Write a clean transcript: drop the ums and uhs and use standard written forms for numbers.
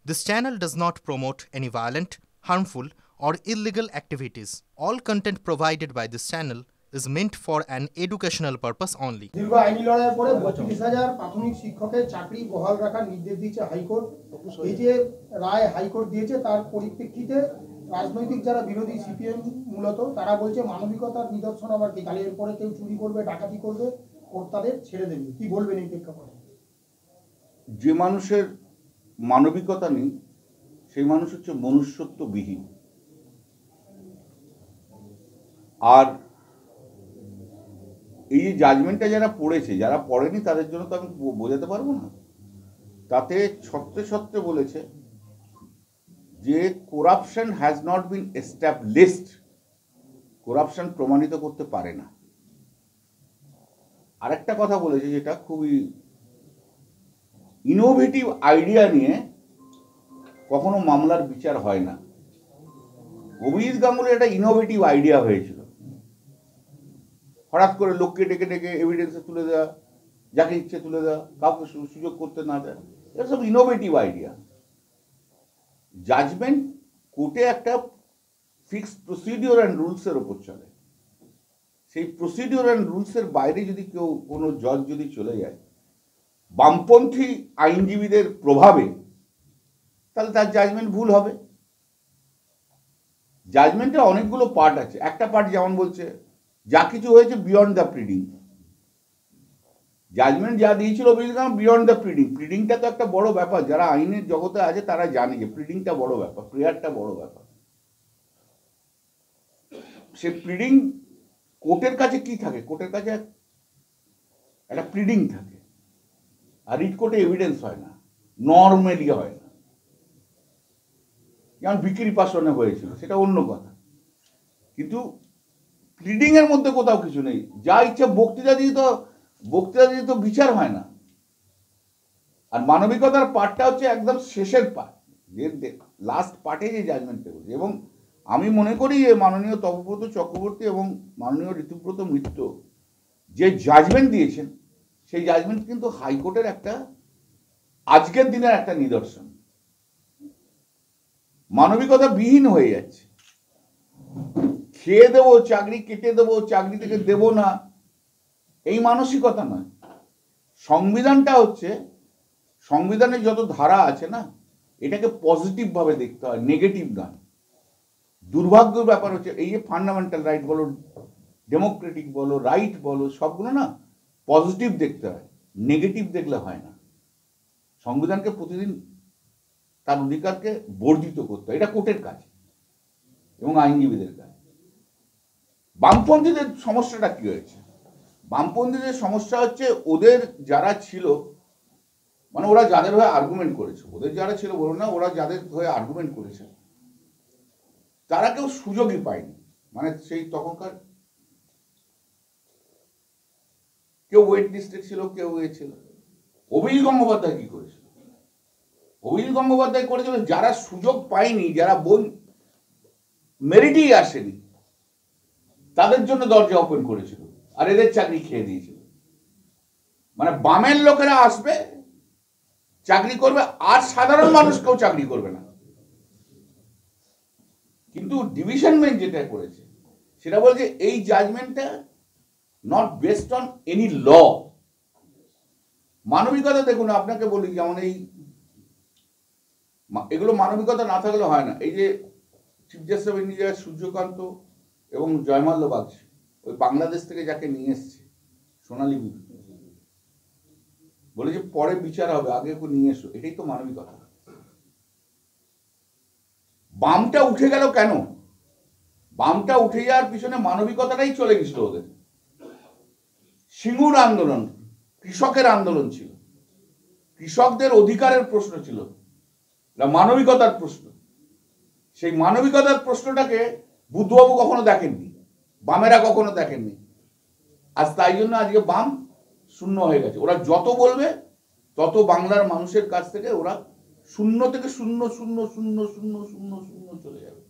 This channel does not promote any violent, harmful, or illegal activities. All content provided by this channel is meant for an educational purpose only. দীর্ঘ আইনি লড়াইয়ের পরে ৩২,০০০ প্রাথমিক শিক্ষকের চাকরি বহাল রাখার নির্দেশ দিয়েছে হাইকোর্ট। এই যে রায় হাইকোর্ট দিয়েছে তার পরিপ্রেক্ষিতে রাজনৈতিক যারা বিরোধী সিপিএম মূলত তারা বলছে মানবিকতার নিদর্শন আবার কি, তাহলে এরপরে কেউ চুরি করবে, ডাকাতি করবে, কর্তাদের ছেড়ে দেবে। কি বলবেন এই প্রেক্ষাপটে? যে মানুষের মানবিকতা নেই সেই মানুষ হচ্ছে মনুষ্যত্ববিহীন। আর এই যে জাজমেন্টটা যারা পড়েছে, যারা পড়েনি তাদের জন্য তো আমি বোঝাতে পারবো না। তাতে সত্যি সত্যি বলেছে যে corruption has not been established, corruption প্রমাণিত করতে পারে না। আরেকটা কথা বলেছে যেটা খুবই ইনোভেটিভ আইডিয়া নিয়ে কখনো মামলার বিচার হয় না। অভিজিৎ গাঙ্গুলির একটা ইনোভেটিভ আইডিয়া হয়েছিল, হঠাৎ করে লোককে ডেকে ডেকে এভিডেন্সে তুলে দেওয়া, যাকে ইচ্ছে তুলে দেওয়া, কাউকে সুযোগ করতে না দেয়, এটা সব ইনোভেটিভ আইডিয়া। জাজমেন্ট কোর্টে একটা ফিক্সড প্রসিডিওর অ্যান্ড রুলসের ওপর চলে। সেই প্রসিডিওর অ্যান্ড রুলসের বাইরে যদি কেউ কোনো জজ যদি চলে যায় বামপন্থী আইনজীবীদের প্রভাবে, তাহলে তার জাজমেন্ট ভুল হবে। জাজমেন্টে অনেকগুলো পার্ট আছে। একটা পার্ট যেমন বলছে যা কিছু হয়েছে বিয়ন্ড দ্য প্রিডিং, জাজমেন্ট যা দিয়েছিল বিয়ন্ড দ্য প্রিডিং। প্রিডিংটা তো একটা বড় ব্যাপার, যারা আইনের জগতে আছে তারা জানে যে প্রিডিংটা বড় ব্যাপার, প্রেয়ারটা বড় ব্যাপার। সে প্রিডিং কোর্টের কাছে কি থাকে? কোর্টের কাছে একটা প্রিডিং থাকে, আর রিট কোর্টে এভিডেন্স হয় না, নর্মালি হয় না। যেমন বিক্রি পাশনে হয়েছিল সেটা অন্য কথা, কিন্তু প্লিডিং এর মধ্যে কোথাও কিছু নেই। যা ইচ্ছা বক্তৃতা দিয়ে তো বিচার হয় না। আর মানবিকতার পার্টটা হচ্ছে একদম শেষের পার্ট, যে লাস্ট পার্টে যে জাজমেন্ট বলছে। এবং আমি মনে করি যে মাননীয় তপব্রত চক্রবর্তী এবং মাননীয় ঋতুব্রত মিত্র যে জাজমেন্ট দিয়েছেন সেই জাজমেন্ট কিন্তু হাইকোর্টের একটা আজকের দিনের একটা নিদর্শন। মানবিকতা বিহীন হয়ে যাচ্ছে। খেয়ে দেবো চাকরি, কেটে দেবো চাকরি থেকে দেবো না, এই মানসিকতা নয়। সংবিধানটা হচ্ছে, সংবিধানের যত ধারা আছে না, এটাকে পজিটিভ ভাবে দেখতে হয়, নেগেটিভ নয়। দুর্ভাগ্যের ব্যাপার হচ্ছে এই যে ফান্ডামেন্টাল রাইট বলো, ডেমোক্রেটিক বলো, রাইট বলো, সবগুলো না পজিটিভ দেখতে হয়, নেগেটিভ দেখলে হয় না। সংবিধানকে প্রতিদিন তার অধিকারকে বর্ধিত করতে হয়, এটা কোর্টের কাজ এবং আইনজীবীদের কাজ। বামপন্থীদের সমস্যাটা কি হয়েছে? বামপন্থীদের সমস্যা হচ্ছে ওদের যারা ছিল, মানে ওরা যাদের হয়ে আর্গুমেন্ট করেছে, ওদের যারা ছিল বলো না, ওরা যাদের হয়ে আর্গুমেন্ট করেছে তারা কেউ সুযোগই পায়নি। মানে সেই তখনকার কেউ ওয়েট লিস্টে ছিল, কেউ ছিল। অভিজিৎ গঙ্গোপাধ্যায় কি করেছিল? অভিজিৎ গঙ্গোপাধ্যায় করেছিল যারা সুযোগ পায়নি, যারা বই মেরিটই আসেনি, তাদের জন্য দরজা ওপেন করেছিল, আর এদের চাকরি খেয়ে দিয়েছিল। মানে বামের লোকেরা আসবে, চাকরি করবে, আর সাধারণ মানুষ কেউ চাকরি করবে না। কিন্তু ডিভিশন বেঞ্চ যেটা করেছে সেটা বলছে এই জাজমেন্টটা not based on any law. মানবিকতা দেখুন, আপনাকে বলি, যেমন এই এগুলো মানবিকতা না থাকলে হয় না। এই যে chief justice of India Suryakant এবং জয়মাল্য বাগচি, ওই বাংলাদেশ থেকে যাকে নিয়ে এসছে সোনালী বিবি, বলে যে পরে বিচার হবে, আগে ওকে নিয়ে এসো, এটাই তো মানবিকতা। বামটা উঠে গেল কেন? বামটা উঠে যাওয়ার পিছনে মানবিকতাটাই চলে গেছিল ওদের। সিঙ্গুর আন্দোলন কৃষকের আন্দোলন ছিল, কৃষকদের অধিকারের প্রশ্ন ছিল, মানবিকতার প্রশ্ন। সেই মানবিকতার প্রশ্নটাকে বুদ্ধবাবু কখনো দেখেননি, বামেরা কখনো দেখেননি। আজ তাই জন্য আজকে বাম শূন্য হয়ে গেছে। ওরা যত বলবে তত বাংলার মানুষের কাছ থেকে ওরা শূন্য থেকে শূন্য শূন্য শূন্য শূন্য শূন্য শূন্য চলে যাবে।